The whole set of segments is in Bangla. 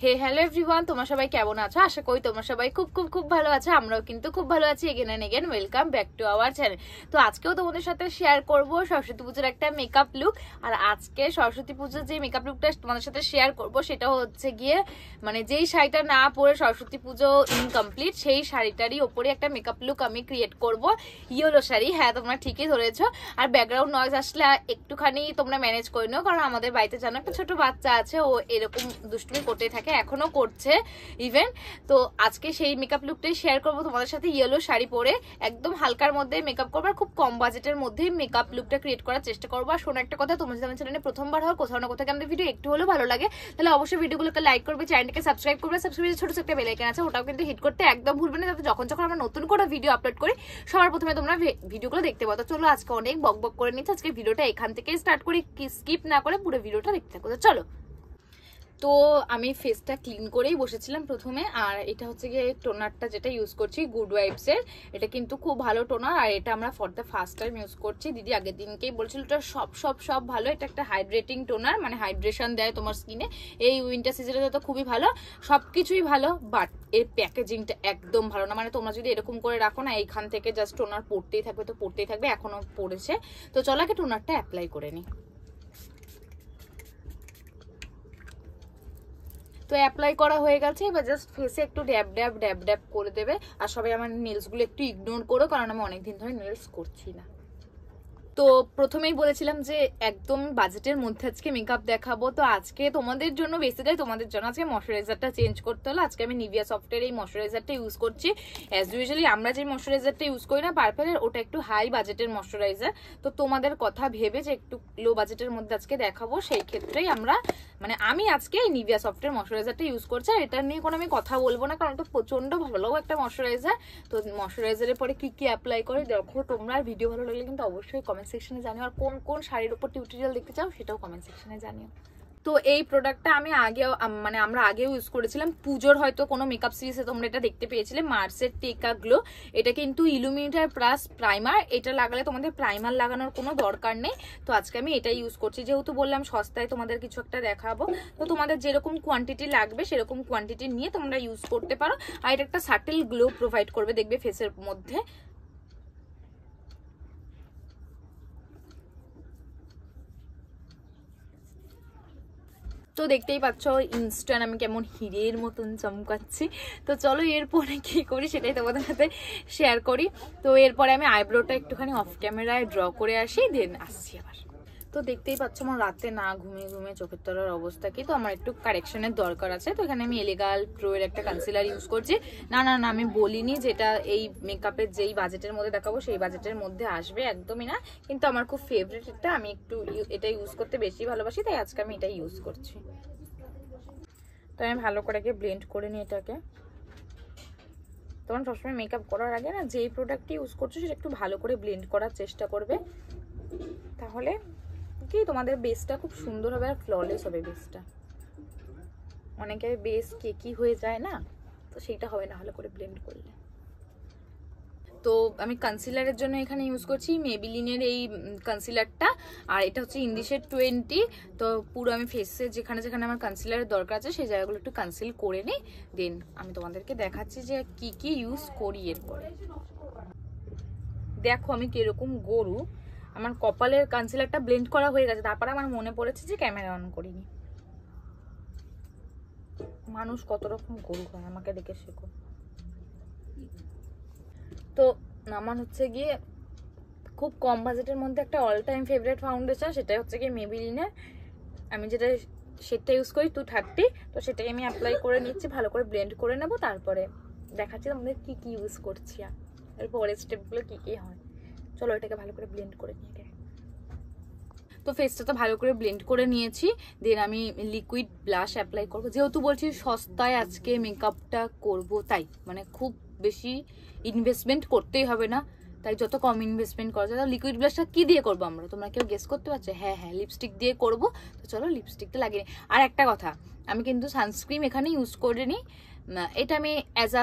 হে হ্যালো এভরিওয়ান, তোমরা সবাই কেমন আছো? আশা করি তোমরা সবাই খুব খুব খুব ভালো আছো। আমরাও কিন্তু খুব ভালো আছি। Again and again welcome back to our channel. তো আজকেও তোমাদের সাথে শেয়ার করব সরস্বতী পুজোর একটা মেকআপ লুক। আর আজকে সরস্বতী পুজোর যে মেকআপ লুকটা তোমাদের সাথে শেয়ার করব সেটা হচ্ছে গিয়ে মানে যেই শাড়িটা না পরে সরস্বতী পুজো ইনকমপ্লিট, সেই শাড়িটারই ওপরে একটা মেকআপ লুক আমি ক্রিয়েট করব। ইয়েলো শাড়ি, হ্যাঁ তোমরা ঠিকই ধরেছো। আর ব্যাকগ্রাউন্ড নয়েজ আসলে একটুখানি তোমরা ম্যানেজ করে নিও, কারণ আমাদের বাড়িতে জানো একটা ছোট বাচ্চা আছে, ও এরকম দুষ্টুমি করতে থাকে, এখনো করছে ইভেন। তো আজকে সেই মেকআপ লুকটাই শেয়ার করবো তোমাদের সাথে। ইয়েলো শাড়ি পরে একদম হালকার মধ্যে মেকআপ করবো, আর খুব কম বাজেটের মধ্যে মেকআপ লুকটা ক্রিয়েট করার চেষ্টা করবো। আর শোনো একটা কথা, তোমরা যদি আমার চ্যানেলে প্রথমবার হও, কোথাও না কোথাও আমাদের ভিডিও একটু হলেও ভালো লাগে, তাহলে অবশ্যই ভিডিওগুলোকে লাইক করবে, চ্যানেলটাকে সাবস্ক্রাইব করবে। সাবস্ক্রাইবের ছোট একটা বেল আইকন আছে, ওটাও কিন্তু হিট করতে একদম ভুলবে না, যাতে যখন যখন আমরা নতুন করে ভিডিও আপলোড করি সবার প্রথমে তোমরা ভিডিওগুলো দেখতে পাও। তো চলো আজকে অনেক বক বক করে নিচ্ছি, আজকে ভিডিওটা এখান থেকে স্টার্ট করি, স্কিপ না করে পুরো ভিডিওটা দেখতে থাকো। তো চলো। তো আমি ফেসটা ক্লিন করেই বসেছিলাম প্রথমে। আর এটা হচ্ছে গিয়ে টোনারটা যেটা ইউজ করছি গুড ওয়াইবস এর, এটা কিন্তু খুব ভালো টোনার। আর এটা আমরা for the first time use করছি। দিদি আগের দিনকেই বলছিল এটা সব ভালো। এটা একটা হাইড্রেটিং টোনার, মানে হাইড্রেশন দেয় তোমার স্কিনে। এই উইন্টার সিজনে তো খুবই ভালো, সবকিছুই ভালো, বাট এর প্যাকেজিংটা একদম ভালো না। মানে তোমরা যদি এরকম করে রাখো না, এইখান থেকে জাস্ট টোনার পড়তেই থাকবে, তো পড়তেই থাকবে, এখনো পড়েছে। তো চলো আগে টোনারটা অ্যাপ্লাই করে নিই। তো অ্যাপ্লাই করা হয়ে গেছে, এবার জাস্ট ফেসে একটু ড্যাব ড্যাব ড্যাব ড্যাব করে দেবে। আর সবাই আমার নেলসগুলো একটু ইগনোর করো, কারণ আমি অনেকদিন ধরে নেলস করছি না। তো প্রথমেই বলেছিলাম যে একদম বাজেটের মধ্যে আজকে মেকআপ দেখাবো। তো আজকে তোমাদের জন্য বেসিক্যালি তোমাদের জন্য আজকে ময়শ্চারাইজারটা চেঞ্জ করতে হলো। আজকে আমি নিভিয়া সফটের এই ময়শ্চারাইজারটা ইউজ করছি। অ্যাজ ইউজুয়ালি আমরা যে ময়শ্চারাইজারটা ইউজ করি না পার্পেলের, ওটা একটু হাই বাজেটের ময়শ্চারাইজার। তো তোমাদের কথা ভেবে যে একটু লো বাজেটের মধ্যে আজকে দেখাবো, সেই ক্ষেত্রেই আমি আজকে এই নিভিয়া সফটের ময়শ্চারাইজারটা ইউজ করছি। আর এটা নিয়ে কোনো আমি কথা বলবো না, কারণ এটা প্রচন্ড ভালো একটা ময়শ্চারাইজার। তো ময়শ্চারাইজারের পরে কি কি অ্যাপ্লাই করে দেখো তোমরা। ভিডিও ভালো লাগলে কিন্তু অবশ্যই কমেন্ট সেকশনে জানিও, আর কোন কোন শাড়ির উপর টিউটোরিয়াল দেখতে চাও সেটাও কমেন্ট সেকশনে জানিও। তো এই প্রোডাক্টটা আমি আমরা আগেও ইউজ করেছিলাম পুজোর, হয়তো কোনো মেকআপ সিরিজে তোমরা এটা দেখতে পেয়েছিলে, মার্সের টেকা গ্লো। এটা কিন্তু ইলুমিনেটার প্লাস প্রাইমার। এটা লাগালে তোমাদের প্রাইমার লাগানোর কোনো দরকার নেই। তো আজকে আমি এটা ইউজ করছি, যেহেতু বললাম সস্তায় তোমাদের কিছু একটা দেখাবো। তো তোমাদের যেরকম কোয়ান্টিটি লাগবে সেরকম কোয়ান্টিটি নিয়ে তোমরা ইউজ করতে পারো। আর এটা একটা সাটেল গ্লো প্রোভাইড করবে, দেখবে ফেসের মধ্যে। তো দেখতেই পাচ্ছ ইনস্ট্যান্ট আমি কেমন হিরের মতন চমকাচ্ছি। তো চলো এরপরে কি করি সেটাই তোমাদের সাথে শেয়ার করি। তো এরপরে আমি আইব্রোটা একটুখানি অফ ক্যামেরায় ড্র করে আসি, দেন আসছি আবার। তো দেখতেই পাচ্ছ আমার রাতে না ঘুমিয়ে ঘুমিয়ে চোখের তলার অবস্থা কি। তো আমার একটু কারেকশনের দরকার আছে। তো এখানে আমি এলেগাল প্রো এর একটা কনসিলার ইউজ করছি। না আমি বলিনি যেটা এই মেকআপের যেই বাজেটের মধ্যে দেখাবো সেই বাজেটের মধ্যে আসবে, একদমই না। কিন্তু আমার খুব ফেভারিট এটা, আমি একটু এটা ইউজ করতে বেশি ভালোবাসি, তাই আজকে আমি এটা ইউজ করছি। তো আমি ভালো করে ব্লেন্ড করে নিই এটাকে। তখন সবসময় মেকআপ করার আগে না যেই প্রোডাক্টটি ইউজ করছো সেটা একটু ভালো করে ব্লেন্ড করার চেষ্টা করবে, তাহলে কি তোমাদের বেসটা খুব সুন্দর হবে আর ফ্ললেস হবে বেসটা। অনেকের বেস কেকি হয়ে যায় না, তো সেইটা হবে না ভালো করে ব্লেন্ড করলে। তো আমি কনসিলারের জন্য এখানে ইউজ করছি মেবিলিনের এই কনসিলারটা, আর এটা হচ্ছে ইন্ডিশেড 20। তো পুরো আমি ফেসে যেখানে যেখানে আমার কনসিলারের দরকার আছে সেই জায়গাগুলো একটু কনসিল করে নিই, দেন আমি তোমাদেরকে দেখাচ্ছি যে কি কি ইউজ করি এরপরে। দেখো আমি কিরকম গরু, আমার কপালের কনসিলারটা ব্লেন্ড করা হয়ে গেছে, তারপরে আমার মনে পড়েছে যে ক্যামেরা অন করিনি। মানুষ কত রকম গরু হয়, আমাকে দেখে শেখো। তো আমার হচ্ছে গিয়ে খুব কম বাজেটের মধ্যে একটা অল টাইম ফেভারিট ফাউন্ডেশন, সেটা হচ্ছে গিয়ে মেবিলিনের। আমি যেটা সেটা ইউজ করি 230। তো সেটাই আমি অ্যাপ্লাই করে নিচ্ছি, ভালো করে ব্লেন্ড করে নেবো, তারপরে দেখাচ্ছি তোমাদের কি কি ইউজ করছি আর এর পরের স্টেপগুলো কি কি হয়। চলো এটাকে ভালো করে ব্লেন্ড করে নিয়ে। তো ফেসটা তো ভালো করে ব্লেন্ড করে নিয়েছি, দেন আমি লিকুইড ব্লাশ অ্যাপ্লাই করবো। যেহেতু বলছি সস্তায় আজকে মেকআপটা করব, তাই মানে খুব বেশি ইনভেস্টমেন্ট করতেই হবে না, তাই যত কম ইনভেস্টমেন্ট করা যায়। লিকুইড ব্লাশটা কি দিয়ে করবো আমরা, তোমরা কেউ গেস করতে পারছো? হ্যাঁ লিপস্টিক দিয়ে করব। তো চলো লিপস্টিকটা লাগিয়ে নিই। আর একটা কথা, আমি কিন্তু সানস্ক্রিন এখানে ইউজ করিনি। এটা আমি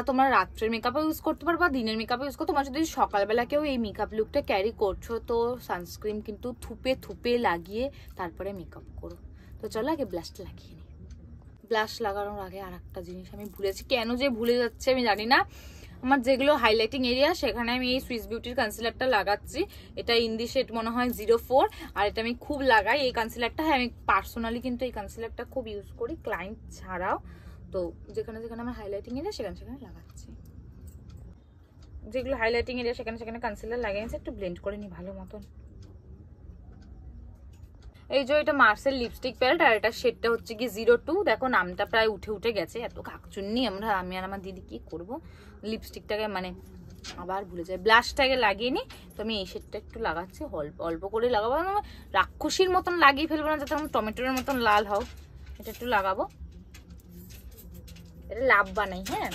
তোমরা রাত্রের মেকআপে ইউজ করতে পারো বা দিনের মেকআপে ইউজ করো। তোমার যদি সকালবেলা কেউ এই মেকআপ লুকটা ক্যারি করছো, তো সানস্ক্রিন কিন্তু থুপে থুপে লাগিয়ে তারপরে মেকআপ করো। তো চলো আগে ব্লাশটা লাগিয়ে নিই। ব্লাশ লাগানোর আগে আর একটা জিনিস আমি ভুলেছি, কেন যে ভুলে যাচ্ছে আমি জানি না। আমার যেগুলো হাইলাইটিং এরিয়া সেখানে আমি এই সুইস বিউটির কনসিলারটা লাগাচ্ছি। এটা ইন্দি শেড মনে হয় 04, আর এটা আমি খুব লাগাই এই কনসিলারটা। হ্যাঁ, আমি পার্সোনালি কিন্তু এই কনসিলারটা খুব ইউজ করি ক্লায়েন্ট ছাড়াও। তো যেখানে যেখানে আমার হাইলাইটিং এরিয়া সেখানে সেখানে লাগাচ্ছি। যেগুলো হাইলাইটিং এরিয়া সেখানে সেখানে কনসিলার লাগিয়েছে, একটু ব্লেন্ড করে নিই ভালো মতন। এই যে এটা মার্সেল লিপস্টিক প্যালেট, আর এটা শেডটা হচ্ছে কি 02। দেখো নামটা প্রায় উঠে উঠে গেছে, এত কাকচুন্নি আমি আর আমার দিদি কি করব, লিপস্টিকটাকে মানে আবার ভুলে যায়। ব্লাশটাকে লাগিয়ে নি, তো আমি এই শেডটা একটু লাগাচ্ছি, অল্প অল্প করে লাগাবো, রাক্ষসীর মতন লাগিয়ে ফেলবো না, যাতে আমার টমেটোর মতন লাল হও। এটা একটু লাগাবো, এটা লাভ বানাই। হ্যাঁ,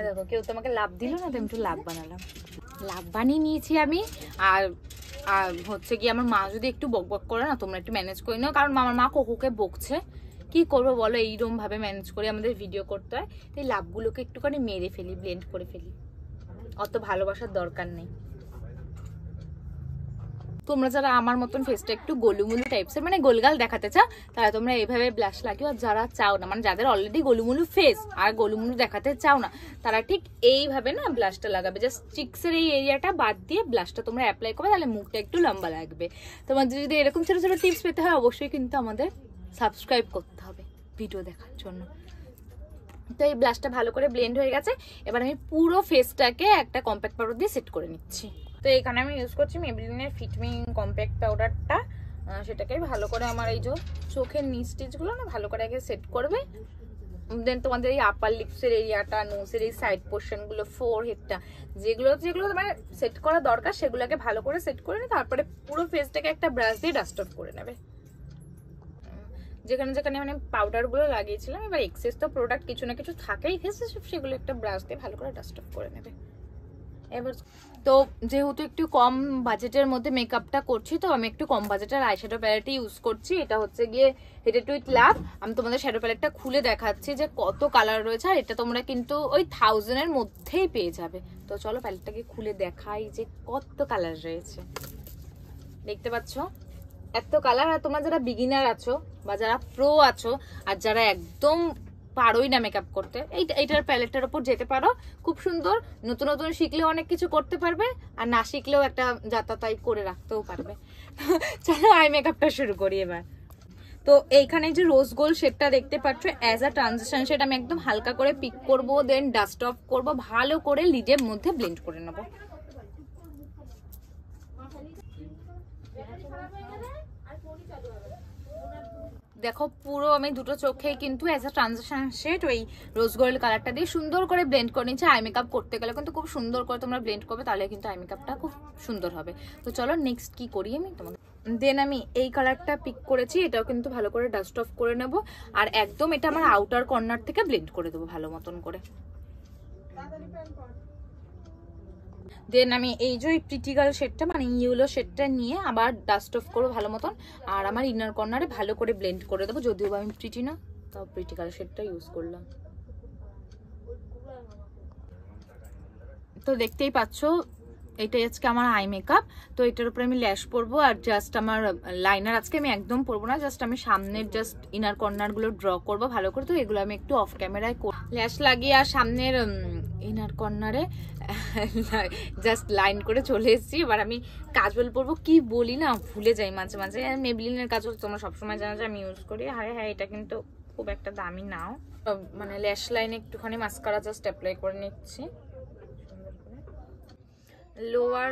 দেখো কেউ তোমাকে লাভ দিল না, তো আমি একটু লাভ বানালাম, লাভ বানিয়ে নিয়েছি আমি। আর হচ্ছে কি আমার মা যদি একটু বক বক করে না, তোমরা একটু ম্যানেজ করে নাও, কারণ আমার মা কোকুকে বকছে। কি করবো বলো, এইরকম ভাবে ম্যানেজ করে আমাদের ভিডিও করতে হয়। এই লাভগুলোকে একটুখানি মেরে ফেলি, ব্লেন্ড করে ফেলি, অত ভালোবাসার দরকার নেই। তোমরা যারা আমার মতন ফেসটা একটু গোলুমুলু টাইপসের মানে গোলগাল দেখাতে চাও, তারা তোমরা এইভাবে ব্লাশ লাগিও। আর যারা চাও না, মানে যাদের অলরেডি গোলুমুলু ফেস আর গোলুমুলু দেখাতে চাও না, তারা ঠিক এইভাবে না ব্লাশটা লাগাবে। জাস্ট চিক্সের এই এরিয়াটা বাদ দিয়ে ব্লাশটা তোমরা অ্যাপ্লাই করবে, তাহলে মুখটা একটু লম্বা লাগবে। তোমাদের যদি এরকম ছোট ছোট টিপস পেতে হয়, অবশ্যই কিন্তু আমাদের সাবস্ক্রাইব করতে হবে ভিডিও দেখার জন্য। তো এই ব্লাশটা ভালো করে ব্লেন্ড হয়ে গেছে, এবার আমি পুরো ফেসটাকে একটা কম্প্যাক্ট পাউডার দিয়ে সেট করে নিচ্ছি। তো এখানে আমি ইউজ করছি মেবলিনের ফিটমি কম্প্যাক্ট পাউডারটা। সেটাকে ভালো করে আমার এই যে চোখের নিচ টিচগুলো না ভালো করে আগে সেট করবে। দেন তোমাদের এই আপার লিপসের এরিয়াটা, নোজের এই সাইড পোর্শনগুলো, ফোর হেডটা, যেগুলো যেগুলো তোমার সেট করা দরকার সেগুলোকে ভালো করে সেট করে নিয়ে তারপরে পুরো ফেসটাকে একটা ব্রাশ দিয়ে ডাস্ট অফ করে নেবে। যেখানে যেখানে মানে পাউডারগুলো লাগিয়েছিলাম, এবার এক্সেস তো প্রোডাক্ট কিছু না কিছু থাকেই ফেসে, সেগুলো একটা ব্রাশ দিয়ে ভালো করে ডাস্ট অফ করে নেবে। এবার তো যেহেতু একটু কম বাজেটের মধ্যে মেকআপটা করছি, তো আমি একটু কম বাজেটের আইশ্যাডো প্যালেটই ইউজ করছি। এটা হচ্ছে গিয়ে হেডেড উইথ লাভ। আমি তোমাদের শ্যাডো প্যালেটটা খুলে দেখাচ্ছি যে কত কালার রয়েছে, আর এটা তোমরা কিন্তু ওই 1000 এর মধ্যেই পেয়ে যাবে। তো চলো প্যালেটটাকে খুলে দেখাই যে কত কালার রয়েছে। দেখতে পাচ্ছ এত কালার। আর তোমরা যারা বিগিনার আছো বা যারা প্রো আছো, আর যারা একদম পারোই না মেকআপ করতে, এইটার প্যালেটটার উপর যেতে পারো। খুব সুন্দর, নতুন নতুন শিখলেও অনেক কিছু করতে পারবে, আর না শিখলেও একটা যাতায়াত করে রাখতেও পারবে। চলো আই মেকআপটা শুরু করি এবার। তো এইখানে যে রোজ গোল্ড শেডটা দেখতে পাচ্ছ, অ্যাজ আ ট্রানজিশন শেড আমি একদম হালকা করে পিক করব, দেন ডাস্ট অফ করব, ভালো করে লিডের মধ্যে ব্লেন্ড করে নেব। দেখো পুরো আমি দুটো চোখে কিন্তু অ্যাজ আ ট্রানজিশন শেড ওই রোজ গোল্ড কালারটা দিয়ে সুন্দর করে ব্লেন্ড করে নিচ্ছি। আই মেকআপ করতে গেলে কিন্তু খুব সুন্দর করে তোমরা ব্লেন্ড করবে, তাহলে কিন্তু আই মেকআপটা খুব সুন্দর হবে। তো চলো নেক্সট কি করি আমি তোমাকে। দেন আমি এই কালারটা পিক করেছি, এটাও কিন্তু ভালো করে ডাস্ট অফ করে নেব, আর একদম এটা আমার আউটার কর্নার থেকে ব্লেন্ড করে দেবো ভালো মতন করে। দেন আমি এই যে প্রিটিগাল শেডটা মানে ইয়েলো শেডটা নিয়ে আবার ডাস্ট অফ করবো ভালো মতন, আর আমার ইনার কর্নারে ভালো করে ব্লেন্ড করে দেবো। যদিও আমি প্রিটি না, তাও প্রিটিগাল শেডটা ইউজ করলাম। তো দেখতেই পাচ্ছ এটাই আজকে আমার আই মেকআপ। তো এটার উপরে আমি ল্যাশ পরবো, আর জাস্ট আমার লাইনার আজকে আমি একদম পরবো না, জাস্ট আমি সামনের জাস্ট ইনার কর্নার গুলো ড্র করবো ভালো করে। তো এগুলো আমি একটু অফ ক্যামেরায় ল্যাশ লাগিয়ে আর সামনের ইনার কর্নারে জাস্ট লাইন করে চলে এসেছি। এবার আমি কাজল পরবো, কি বলি না ভুলে যাই মাঝে মাঝে। মেবলিনের কাজল তোমরা সবসময় জানো যে আমি ইউজ করি। হ্যাঁ এটা কিন্তু খুব একটা দামি নাও। মানে ল্যাশ লাইনে একটুখানি মাস্কারা জাস্ট অ্যাপ্লাই করে নিচ্ছি। লোয়ার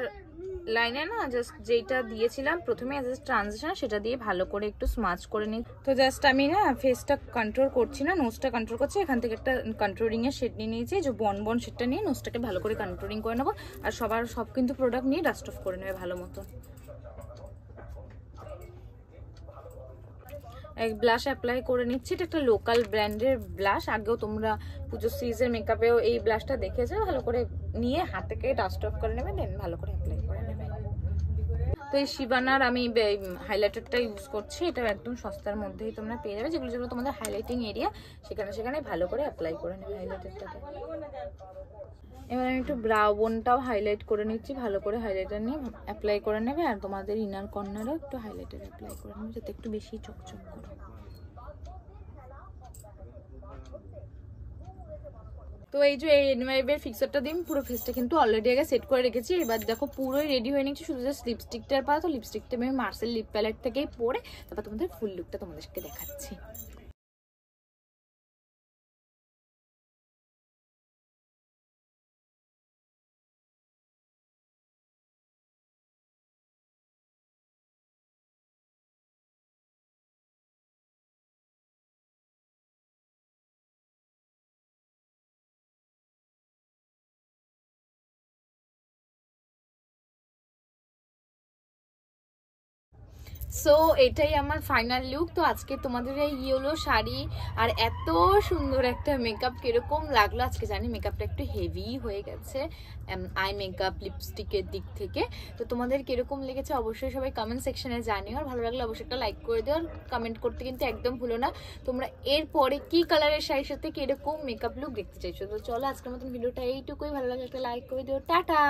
লাইনে না জাস্ট যেটা দিয়েছিলাম প্রথমে অ্যাজ এ ট্রানজিশন, সেটা দিয়ে ভালো করে একটু স্মাচ করে নিই। তো জাস্ট আমি না ফেসটা কন্ট্রোল করছি না, নোজটা কন্ট্রোল করছি। এখান থেকে একটা কন্ট্রোলিং এর শেড নিয়ে নিয়েছি, যে বন শেডটা নিয়ে নোজটাকে ভালো করে কন্ট্রোলিং করে নেবো। আর সব কিন্তু প্রোডাক্ট নিয়ে ডাস্ট অফ করে নেবে ভালো মতো। এক ব্লাশ অ্যাপ্লাই করে নিচ্ছি, এটা একটা লোকাল ব্র্যান্ডের ব্লাশ। আগেও তোমরা পুজো সিরিজের মেকআপেও এই ব্লাশটা দেখেছো। ভালো করে নিয়ে হাতে ডাস্ট অফ করে নেবে, দেন ভালো করে অ্যাপ্লাই করে নেবে। তো এই শিবানার আমি হাইলাইটারটা ইউজ করছি, এটা একদম সস্তার মধ্যেই তোমরা পেয়ে যাবে। যেগুলো যেগুলো তোমাদের হাইলাইটিং এরিয়া সেখানে ভালো করে অ্যাপ্লাই করে নেবে হাইলাইটারটাকে। এবার আমি একটু ব্রাউ বোনটাও হাইলাইট করে নিচ্ছি, ভালো করে হাইলাইটার নিয়ে অ্যাপ্লাই করে নেবে। আর তোমাদের ইনার কর্নারও একটু হাইলাইটার অ্যাপ্লাই করে নেবে যাতে একটু বেশি চকচক করে। তো এই যে এই এনওয়াইবের ফিক্সারটা দিন পুরো ফেসটা কিন্তু অলরেডি আগে সেট করে রেখেছি। এবার দেখো পুরোই রেডি হয়ে নিচ্ছি, শুধু জাস্ট লিপস্টিকটার পাওয়া। তো লিপস্টিকটা আমি মার্সেল লিপ প্যালেট থেকেই পরে তারপর তোমাদের ফুল লুকটা তোমাদেরকে দেখাচ্ছি। সো এটাই আমার ফাইনাল লুক। তো আজকে তোমাদের এই ইয়েলো শাড়ি আর এত সুন্দর একটা মেকআপ কিরকম লাগলো? আজকে জানি মেকআপটা একটু হেভি হয়ে গেছে আই মেকআপ লিপস্টিকের দিক থেকে। তো তোমাদের কিরকম লেগেছে অবশ্যই সবাই কমেন্ট সেকশনে জানিও। আর ভালো লাগলে অবশ্যই একটা লাইক করে দিও, আর কমেন্ট করতে কিন্তু একদম ভুলো না তোমরা এরপরে কি কালারের শাড়ির সাথে কিরকম মেকআপ লুক দেখতে চাইছো। তো চলো আজকের মতন ভিডিওটা এইটুকুই, ভালো লাগলে একটা লাইক করে দিও, টাটা।